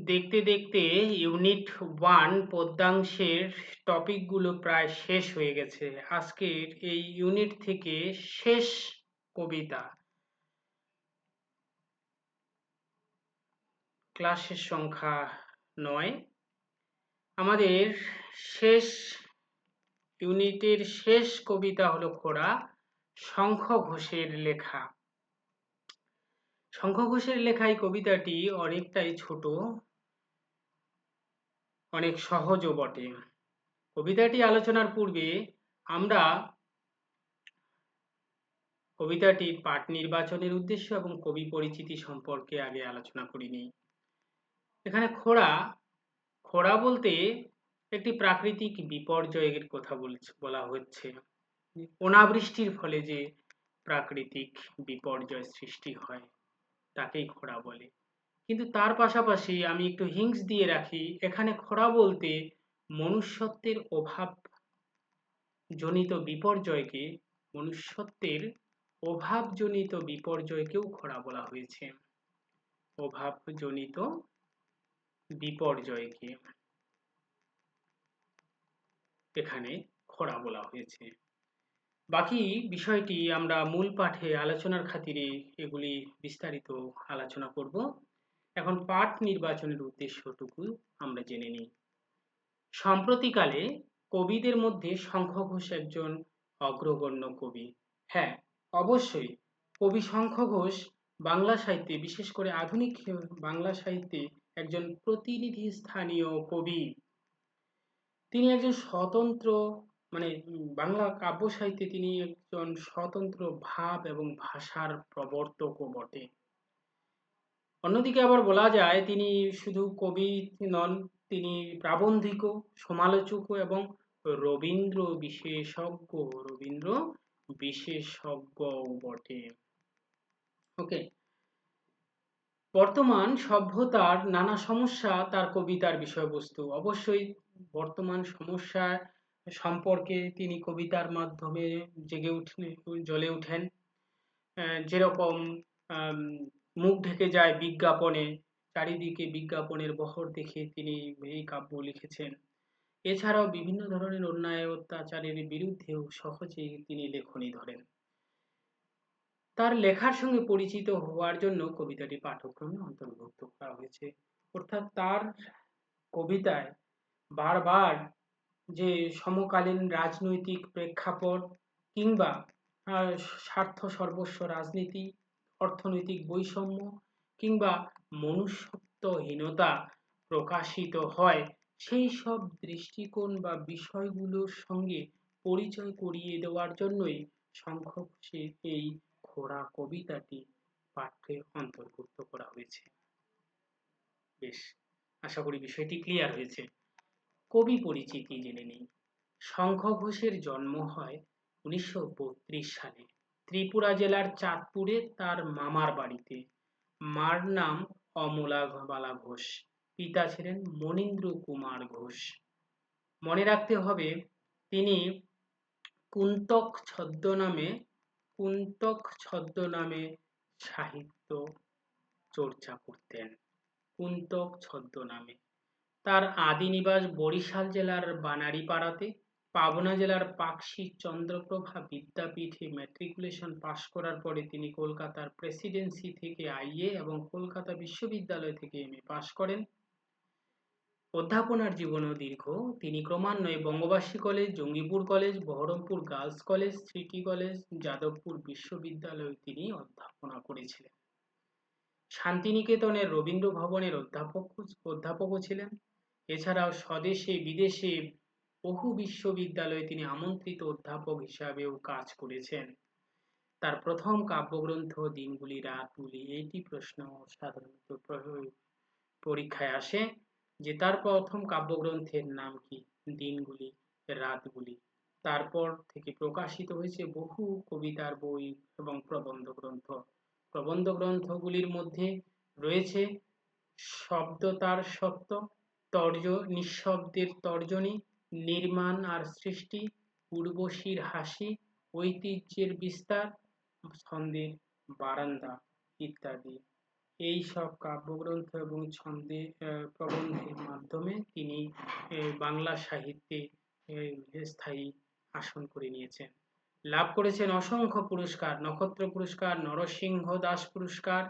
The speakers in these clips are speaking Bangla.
দেখতে দেখতে ইউনিট 1 পদ্যাংশের টপিকগুলো প্রায় শেষ হয়ে গেছে। আজকের এই ইউনিট থেকে শেষ কবিতা, ক্লাসের সংখ্যা 9। আমাদের শেষ ইউনিটের শেষ কবিতা হলো খোড়া, শঙ্খ ঘোষের লেখা। শঙ্খ ঘোষের লেখা এই কবিতাটি অনেকটাই ছোট, অনেক সহজও বটে। কবিতাটি আলোচনার পূর্বে আমরা কবিতাটির পাঠ নির্বাচনের উদ্দেশ্য এবং কবি পরিচিতি সম্পর্কে আগে আলোচনা করে নিই। এখানে খোড়া বলতে একটি প্রাকৃতিক বিপর্যয়ের কথা বলা হচ্ছে। অনাবৃষ্টির ফলে যে প্রাকৃতিক বিপর্যয় সৃষ্টি হয় তাকেই খোড়া বলে। কিন্তু তার পাশাপাশি আমি একটু হিংস দিয়ে রাখি, এখানে খোড়া বলতে মনুষ্যত্বের অভাব জনিত বিপর্যয়কে মনুষ্যত্বের অভাবজনিত বিপর্যয়কেও খরা বলা হয়েছে। অভাবজনিত বিপর্যয়কে এখানে খরা বলা হয়েছে। বাকি বিষয়টি আমরা মূল পাঠে আলোচনার খাতিরে এগুলি বিস্তারিত আলোচনা করব। এখন পাঠ নির্বাচনের উদ্দেশ্যটুকু আমরা জেনে নিই। সম্প্রতিকালে কবিদের মধ্যে শঙ্খ ঘোষ একজন অগ্রগণ্য কবি। হ্যাঁ, অবশ্যই কবি শঙ্খ ঘোষ বাংলা সাহিত্যে, বিশেষ করে আধুনিক বাংলা সাহিত্যে একজন প্রতিনিধি স্থানীয় কবি। তিনি একজন স্বতন্ত্র, মানে বাংলা কাব্য সাহিত্যে তিনি একজন স্বতন্ত্র ভাব এবং ভাষার প্রবর্তকও বটে। অন্যদিকে আবার বলা যায় তিনি শুধু কবি নন, তিনি প্রাবন্ধিকও, সমালোচকও এবং রবীন্দ্র বিশেষজ্ঞও বটে। ওকে, বর্তমান সভ্যতার নানা সমস্যা তার কবিতার বিষয়বস্তু। অবশ্যই বর্তমান সমস্যা সম্পর্কে তিনি কবিতার মাধ্যমে জ্বলে উঠেন। যেরকম মুখ ঢেকে যায় বিজ্ঞাপনে, চারিদিকে বিজ্ঞাপনের বহর দেখে তিনি এই কাব্য লিখেছেন। এছাড়াও বিভিন্ন ধরনের অন্যায় অত্যাচারের বিরুদ্ধেও সহজেই তিনি লেখনী ধরেন। তার লেখার সঙ্গে পরিচিত হওয়ার জন্য কবিতাটি পাঠ্যক্রমে অন্তর্ভুক্ত করা হয়েছে। অর্থাৎ তার কবিতায় বারবার যে সমকালীন রাজনৈতিক প্রেক্ষাপট কিংবা স্বার্থ সর্বস্ব রাজনীতি, অর্থনৈতিক বৈষম্য কিংবা মনুষ্যত্বহীনতা প্রকাশিত হয়, সেই সব দৃষ্টিকোণ বা বিষয়গুলোর সঙ্গে পরিচয় করিয়ে দেওয়ার জন্যই শঙ্খ ঘোষের এই খোড়া কবিতাটি পাঠ্যে অন্তর্ভুক্ত করা হয়েছে। বেশ, আশা করি বিষয়টি ক্লিয়ার হয়েছে। কবি পরিচিতি জেনে নেই। শঙ্খ ঘোষের জন্ম হয় 1932 সালে ত্রিপুরা জেলার চাঁদপুরে তার মামার বাড়িতে। মার নাম অমলা বালা ঘোষ, পিতা ছিলেন মনীন্দ্র কুমার ঘোষ। মনে রাখতে হবে তিনি কুন্তক ছদ্মনামে সাহিত্য চর্চা করতেন। কুন্তক ছদ্মনামে। তার আদি নিবাস বরিশাল জেলার বানারীপাড়াতে। পাবনা জেলার পাকশি চন্দ্রপ্রভা বিদ্যাপীঠে ম্যাট্রিকুলেশন পাশ করার পরে তিনি কলকাতার প্রেসিডেন্সি থেকে আইএ এবং কলকাতা বিশ্ববিদ্যালয় থেকে এমএ পাশ করেন। অধ্যাপনার জীবনও দীর্ঘ। তিনি ক্রমান্বয়ে Bangabasi college, Jangipur college, Baharampur girls college, city college, Jadavpur বিশ্ববিদ্যালয়ে তিনি অধ্যাপনা করেছিলেন। শান্তিনিকেতনের রবীন্দ্র ভবনের অধ্যাপকও ছিলেন। এছাড়াও স্বদেশে বিদেশে বহু বিশ্ববিদ্যালয়ে তিনি আমন্ত্রিত অধ্যাপক হিসাবেও কাজ করেছেন। তার প্রথম কাব্যগ্রন্থ দিনগুলি রাতগুলি, এইটি প্রশ্ন সাধারণত পরীক্ষায় আসে যে তার প্রথম কাব্যগ্রন্থের নাম কি? দিনগুলি রাতগুলি। তারপর থেকে প্রকাশিত হয়েছে বহু কবিতার বই এবং প্রবন্ধ গ্রন্থ। প্রবন্ধ গ্রন্থগুলির মধ্যে রয়েছে শব্দ তার সত্য, নিঃশব্দের তর্জনী, নির্মাণ আর সৃষ্টি, উর্বশীর হাসি, ঐতিহ্যের বিস্তার, ছন্দের বারান্দা ইত্যাদি। এই সব কাব্যগ্রন্থ এবং ছন্দে প্রবন্ধের মাধ্যমে তিনি বাংলা সাহিত্যে স্থায়ী আসন করে নিয়েছেন। লাভ করেছেন অসংখ্য পুরস্কার, নক্ষত্র পুরস্কার, নরসিংহ দাস পুরস্কার,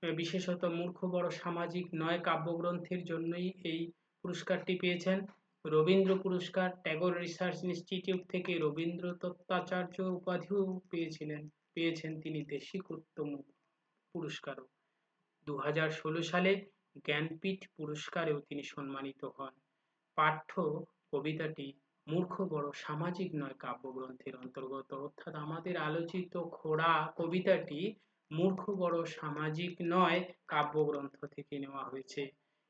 বিশেষত মূর্খ বড় সামাজিক নয় কাব্যগ্রন্থের জন্যই এই পুরস্কারটি পেয়েছেন। রবীন্দ্র পুরস্কার, ট্যাগর রিসার্চ ইনস্টিটিউট থেকে রবীন্দ্র তত্ত্বাচার্য উপাধিও পেয়েছেন তিনি। দেশিকোত্তম পুরস্কারও 2016 সালে জ্ঞানপীঠ পুরস্কারেও তিনি সম্মানিত হন। পাঠ্য কবিতাটি মূর্খ বড় সামাজিক নয় কাব্যগ্রন্থের অন্তর্গত, অর্থাৎ আমাদের আলোচিত খোড়া কবিতাটি মূর্খ বড় সামাজিক নয় কাব্যগ্রন্থ থেকে নেওয়া হয়েছে।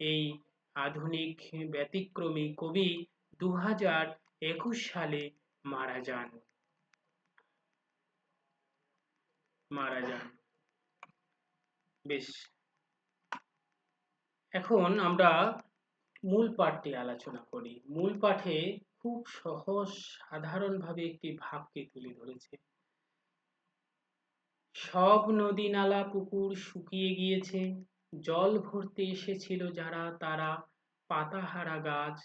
এই আধুনিক ব্যতিক্রমী কবি 2021 সালে মারা যান। বেশ, এখন আমরা মূল পাঠটি আলোচনা করি। মূল পাঠে খুব সহজ সাধারণভাবে একটি ভাবকে তুলে ধরেছে। সব নদী নালা পুকুর শুকিয়ে গিয়েছে, জল ভরতে এসেছিল যারা তারা পাতাহারা গাছ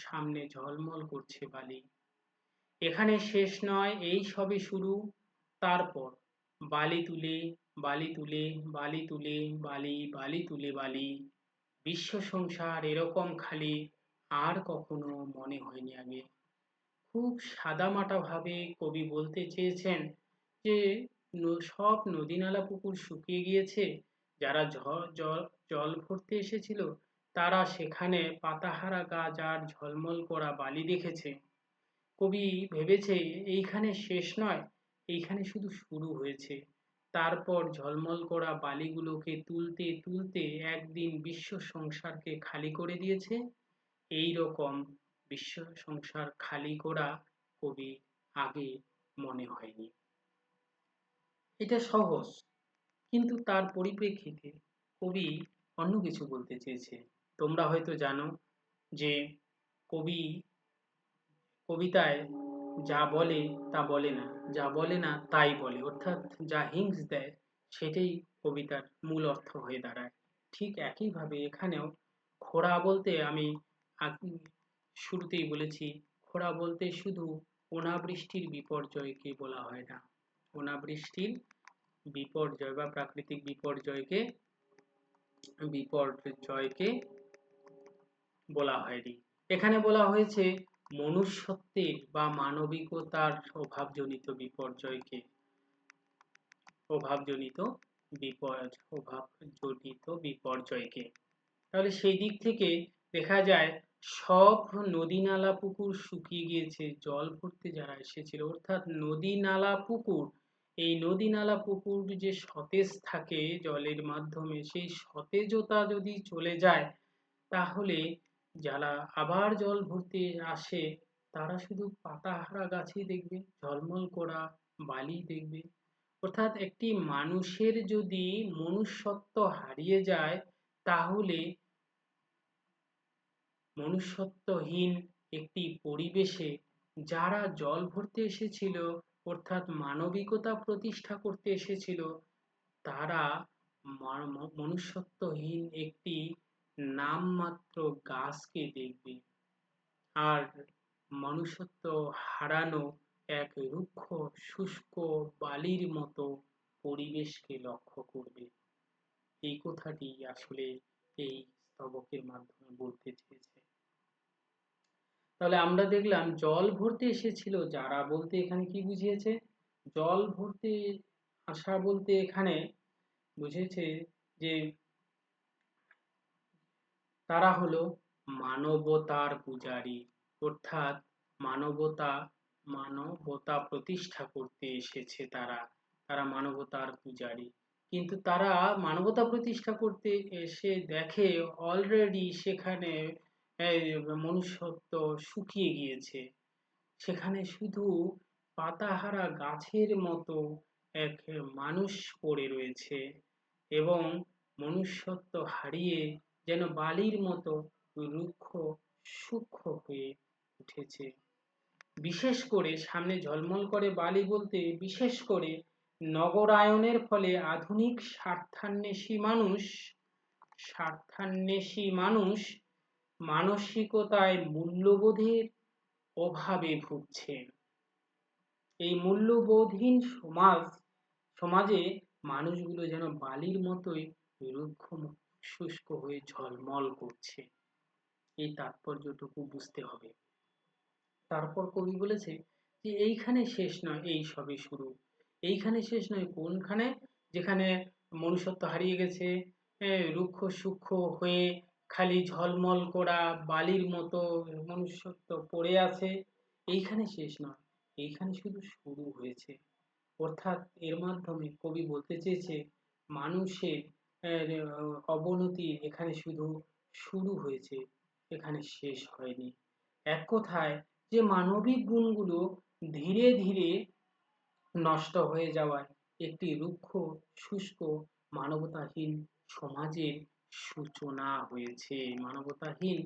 সামনে ঝলমল করছে বালি। এখানে শেষ নয়, এই সবে শুরু। তারপর বালি তুলে বালি তুলে বালি তুলে বালি বালি তুলে বালি। বিশ্ব সংসার এরকম খালি আর কখনো মনে হয়নি আগে। খুব সাদামাটা ভাবে কবি বলতে চেয়েছেন যে সব নদী নালা পুকুর শুকিয়ে গিয়েছে, যারা জল ভরতে এসেছিল তারা সেখানে পাতাহারা গাছ আর ঝলমল করা বালি দেখেছে। কবি ভেবেছে এইখানে শেষ নয়, এইখানে শুধু শুরু হয়েছে। তারপর ঝলমল করা বালিগুলোকে তুলতে তুলতে একদিন বিশ্ব সংসারকে খালি করে দিয়েছে। এই রকম বিশ্ব সংসার খালি করা কবি আগে মনে হয়নি। এটা সহজ, কিন্তু তার পরিপ্রেক্ষিতে কবি অন্য কিছু বলতে চেয়েছে। তোমরা হয়তো জানো যে কবি কবিতায় যা বলে তা বলে না, যা বলে না তাই বলে, অর্থাৎ যা হিংস দেয় সেটাই কবিতার মূল অর্থ হয়ে দাঁড়ায়। ঠিক একইভাবে এখানেও খোড়া বলতে আমি শুরুতেই বলেছি, খোড়া বলতে শুধু অনাবৃষ্টির বিপর্যয়কে বলা হয় না। অনাবৃষ্টির বিপর্যয় বা প্রাকৃতিক বিপর্যয়কে বলা হয়নি। এখানে বলা হয়েছে মনুষ্যত্বের বা মানবিকতার অভাবজনিত বিপর্যয়কে। তাহলে সেই দিক থেকে দেখা যায় সব নদী নালা পুকুর শুকিয়ে গিয়েছে, জল ভরতে যারা এসেছিল, অর্থাৎ নদী নালা পুকুর, এই নদী নালা পুকুর যে সতেজ থাকে জলের মাধ্যমে, সেই সতেজতা যদি চলে যায় তাহলে যারা আবার জল ভরতে আসে তারা শুধু পাতাহারা গাছই দেখবে, ঝলমল করা বালি দেখবে। অর্থাৎ একটি মানুষের যদি মনুষ্যত্ব হারিয়ে যায় তাহলে মনুষ্যত্বহীন একটি পরিবেশে যারা জল ভরতে এসেছিল, অর্থাৎ মানবিকতা প্রতিষ্ঠা করতে এসেছিল, তারা মনুষ্যত্বহীন একটি নামমাত্র গাছকে দেখবে আর মনুষ্যত্ব হারানো এক রুক্ষ শুষ্ক বালির মতো পরিবেশকে লক্ষ্য করবে। এই কথাটি আসলে এই স্তবকের মাধ্যমে বলতে চেয়েছে। তাহলে আমরা দেখলাম জল ভরতে এসেছিল যারা বলতে এখানে কি বুঝিয়েছে? জল ভরতে আসা বলতে এখানে বুঝেছে যে তারা হলো মানবতার পূজারী, অর্থাৎ মানবতা প্রতিষ্ঠা করতে এসেছে তারা মানবতার পূজারী। কিন্তু তারা মানবতা প্রতিষ্ঠা করতে এসে দেখে অলরেডি সেখানে মনুষ্যত্ব শুকিয়ে গিয়েছে, সেখানে শুধু পাতাহারা গাছের মতো এক মানুষ পড়ে রয়েছে এবং মনুষ্যত্ব হারিয়ে যেন বালির মতো রুক্ষ সূক্ষ্ম হয়ে উঠেছে। বিশেষ করে সামনে ঝলমল করে বালি বলতে বিশেষ করে নগরায়নের ফলে আধুনিক স্বার্থান্বেষী মানুষ মানসিকতায় মূল্যবোধের অভাবে ভুগছে। এই মূল্যবোধহীন সমাজে মানুষগুলো যেন বালির মতোই রুক্ষ শুষ্ক হয়ে ঝলমল করছে। এই তাৎপর্যটুকু বুঝতে হবে। তারপর কবি বলেছে যে এইখানে শেষ নয়, এই সবে শুরু। এইখানে শেষ নয় কোনখানে? যেখানে মনুষ্যত্ব হারিয়ে গেছে, রুক্ষ সূক্ষ্ম হয়ে খালি ঝলমল করা বালির মতো মনুষ্যত্ব পড়ে আছে, এইখানে শেষ নয়, এইখানে শুধু শুরু হয়েছে। অর্থাৎ এর মাধ্যমে কবি বলতে চেয়েছে মানুষের অবনতি এখানে শুধু শুরু হয়েছে, এখানে শেষ হয়নি। এক কথায় যে মানবিক গুণগুলো ধীরে ধীরে নষ্ট হয়ে যাওয়ায় একটি রুক্ষ শুষ্ক মানবতাহীন সমাজের সূচনা হয়েছে। মানবতাহীন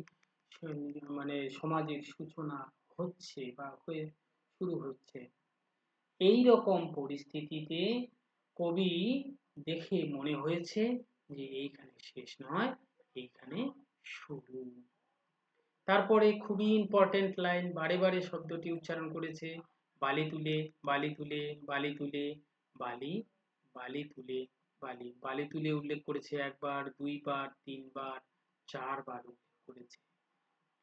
সমাজের সূচনা হচ্ছে বা হয়ে শুরু হচ্ছে। এই রকম পরিস্থিতিতে কবি দেখে মনে হয়েছে যে এইখানে শেষ নয়, এইখানে শুরু। তারপরে খুবই ইম্পর্টেন্ট লাইন, বারে বারে শব্দটি উচ্চারণ করেছে, বালি তুলে বালি তুলে বালি তুলে বালি বালি তুলে বালি। বালি তুলে উল্লেখ করেছে একবার, দুইবার, তিনবার, চারবার উল্লেখ করেছে।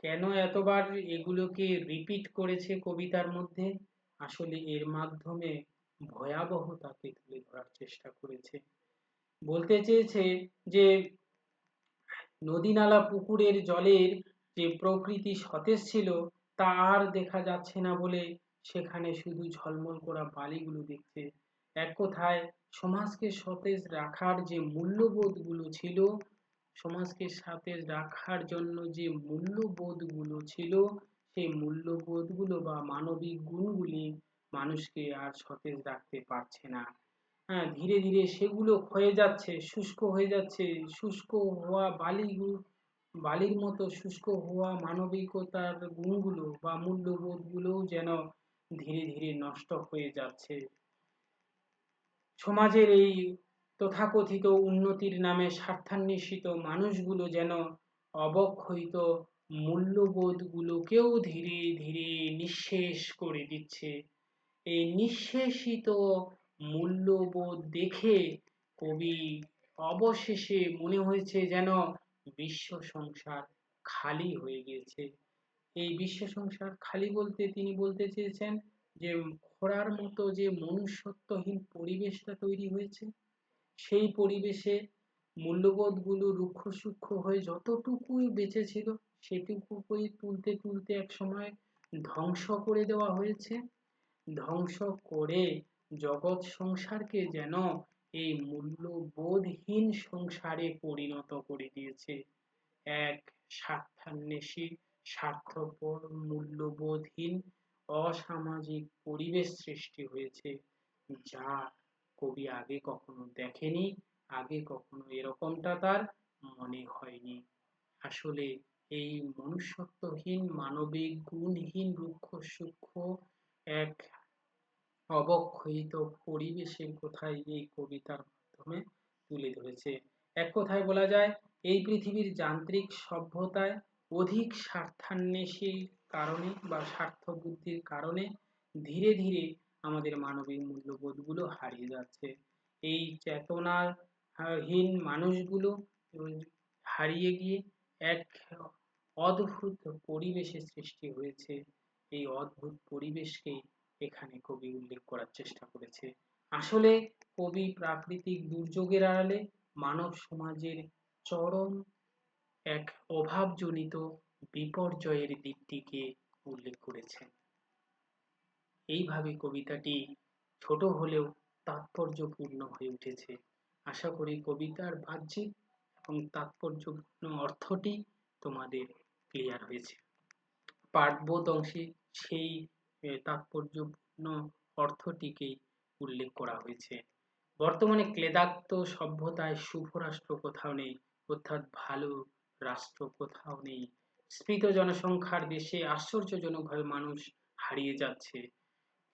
কেন এতবার এগুলোকে রিপিট করেছে কবিতার মধ্যে? আসলে এর মাধ্যমে ভয়াবহতাকে তুলে ধরার চেষ্টা করেছে। বলতে চেয়েছে যে নদী নালা পুকুরের জলের যে প্রকৃতি সতেজ ছিল তা আর দেখা যাচ্ছে না বলে সেখানে শুধু ঝলমল করা বালিগুলো দেখছে। এক কথায় সমাজকে সতেজ রাখার যে মূল্যবোধগুলো ছিল, সমাজকে সতেজ রাখার জন্য যে মূল্যবোধগুলো ছিল, সেই মূল্যবোধগুলো বা মানবিক গুণগুলি মানুষকে আর সতেজ রাখতে পারছে না। হ্যাঁ, ধীরে ধীরে সেগুলো ক্ষয়ে যাচ্ছে, শুষ্ক হয়ে যাচ্ছে। শুষ্ক হওয়া বালির মতো শুষ্ক হওয়া মানবিকতার গুণগুলো বা মূল্যবোধগুলোও যেন ধীরে ধীরে নষ্ট হয়ে যাচ্ছে। সমাজের এই তথাকথিত উন্নতির নামে স্বার্থান্বেষিত মানুষগুলো যেন অবক্ষয়িত মূল্যবোধগুলোকেও ধীরে ধীরে নিঃশেষ করে দিচ্ছে। এই নিঃশেষিত মূল্যবোধ দেখে কবি অবশেষে মনে হয়েছে যেন বিশ্ব সংসার খালি হয়ে গিয়েছে। এই বিশ্ব সংসার খালি বলতে তিনি বলতে চেয়েছেন যে খরার মতো যে মনুষ্যত্বহীন পরিবেশটা তৈরি হয়েছে, সেই পরিবেশে মূল্যবোধগুলো রুক্ষ সূক্ষ্ম হয়ে যতটুকুই বেঁচে ছিল সেটুকুই তুলতে তুলতে এক সময় ধ্বংস করে দেওয়া হয়েছে। ধ্বংস করে জগৎ সংসারকে যেন এই মূল্যবোধহীন সংসারে পরিণত করে দিয়েছে। এক স্বার্থান্বেষী, স্বার্থপর, মূল্যবোধহীন, অসামাজিক পরিবেশ সৃষ্টি হয়েছে, যা কবি আগে কখনো দেখেনি, আগে কখনো এরকমটা তার মনে হয়নি। আসলে এই মনুষ্যত্বহীন, মানবিক গুণহীন, রুক্ষ সূক্ষ্ম এক অবক্ষয়িত পরিবেশের কথাই এই কবিতার মাধ্যমে তুলে ধরেছে। এক কথায় বলা যায় এই পৃথিবীর যান্ত্রিক সভ্যতায় অধিক স্বার্থান্বেষীর কারণে বা স্বার্থ বুদ্ধির কারণে ধীরে ধীরে আমাদের মানবিক মূল্যবোধগুলো হারিয়ে যাচ্ছে। এই চেতনাহীন মানুষগুলো হারিয়ে গিয়ে এক অদ্ভুত পরিবেশের সৃষ্টি হয়েছে। এই অদ্ভুত পরিবেশকে এখানে কবি উল্লেখ করার চেষ্টা করেছে। আসলে কবি প্রাকৃতিক দুর্যোগের আড়ালে মানব সমাজের চরম এক অভাবজনিত বিপর্যয়ের দিকটিকে উল্লেখ করেছেন। এইভাবে কবিতাটি ছোট হলেও তাৎপর্যপূর্ণ হয়ে উঠেছে। আশা করি কবিতার বাহ্যিক এবং তাৎপর্যপূর্ণ অর্থটি তোমাদের ক্লিয়ার হয়েছে। পাঠবোধ অংশে সেই তাৎপর্যপূর্ণ অর্থটিকেই উল্লেখ করা হয়েছে। বর্তমানে ক্লেদাক্ত সভ্যতায় শুভ রাষ্ট্র কোথাও নেই, অর্থাৎ ভালো রাষ্ট্র কোথাও নেই। স্ফীত জনসংখ্যার দেশে আশ্চর্যজনকভাবে মানুষ হারিয়ে যাচ্ছে।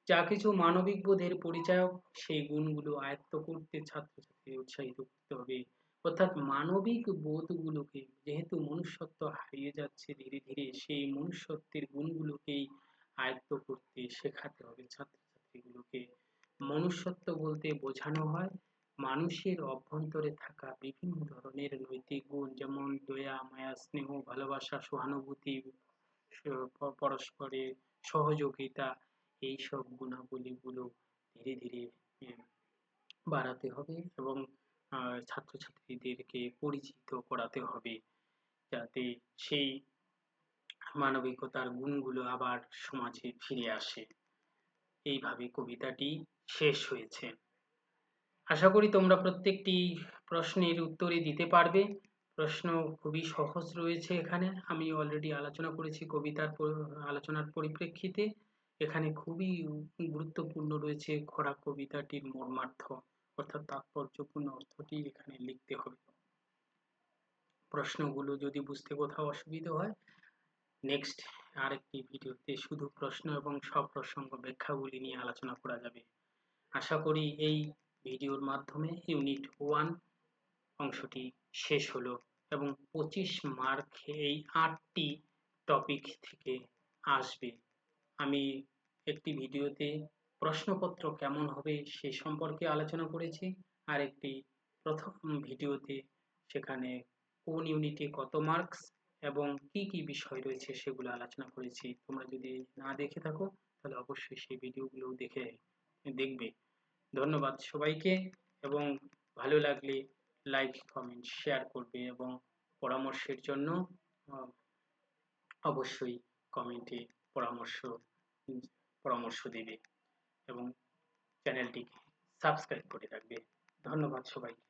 যা কিছু মানবিক বোধের পরিচায়ক সেই গুণগুলো আয়ত্ত করতে ছাত্রছাত্রীদের উৎসাহিত করতে হবে। অর্থাৎ মানবিক বোধগুলোকে, যেহেতু মনুষ্যত্ব হারিয়ে যাচ্ছে ধীরে ধীরে, সেই মনুষ্যত্বের গুণগুলোকেই আয়ত্ত করতে শেখাতে হবে ছাত্রছাত্রীগুলোকে। মনুষ্যত্ব বলতে বোঝানো হয় মানুষের অভ্যন্তরে থাকা বিভিন্ন ধরনের নৈতিক গুণ, যেমন দয়া, মায়া, স্নেহ, ভালোবাসা, সহানুভূতি, পরস্পরের সহযোগিতা, এইসব গুণাবলীগুলো ধীরে ধীরে বাড়াতে হবে এবং ছাত্রছাত্রীদেরকে পরিচিত করাতে হবে, যাতে সেই মানবিকতার গুণগুলো আবার সমাজে ফিরে আসে। এইভাবে কবিতাটি শেষ হয়েছে। আশা করি তোমরা প্রত্যেকটি প্রশ্নের উত্তরই দিতে পারবে। প্রশ্ন খুবই সহজ রয়েছে এখানে। আমি অলরেডি আলোচনা করেছি কবিতার আলোচনার পরিপ্রেক্ষিতে। এখানে খুবই গুরুত্বপূর্ণ রয়েছে খরা কবিতাটির মর্মার্থ, অর্থাৎ তাৎপর্যপূর্ণ অর্থটি এখানে লিখতে হবে। প্রশ্নগুলো যদি বুঝতে কোথাও অসুবিধা হয়, নেক্সট আরেকটি ভিডিওতে শুধু প্রশ্ন এবং সপ্রসঙ্গ ব্যাখ্যাগুলি নিয়ে আলোচনা করা যাবে। আশা করি এই ভিডিওর মাধ্যমে ইউনিট 1 অংশটি শেষ হলো এবং 25 মার্ক এই 8টি টপিক থেকে আসবে। আমি একটি ভিডিওতে প্রশ্নপত্র কেমন হবে সে সম্পর্কে আলোচনা করেছি, আর একটি প্রথম ভিডিওতে সেখানে কোন ইউনিটে কত মার্কস এবং কি কি বিষয় রয়েছে সেগুলো আলোচনা করেছি। তোমরা যদি না দেখে থাকো তাহলে অবশ্যই সেই ভিডিওগুলো দেখবে। ধন্যবাদ সবাইকে, এবং ভালো লাগলে লাইক, কমেন্ট, শেয়ার করবে এবং পরামর্শের জন্য অবশ্যই কমেন্টে পরামর্শ দেবে এবং চ্যানেলটিকে সাবস্ক্রাইব করে রাখবে। ধন্যবাদ সবাইকে।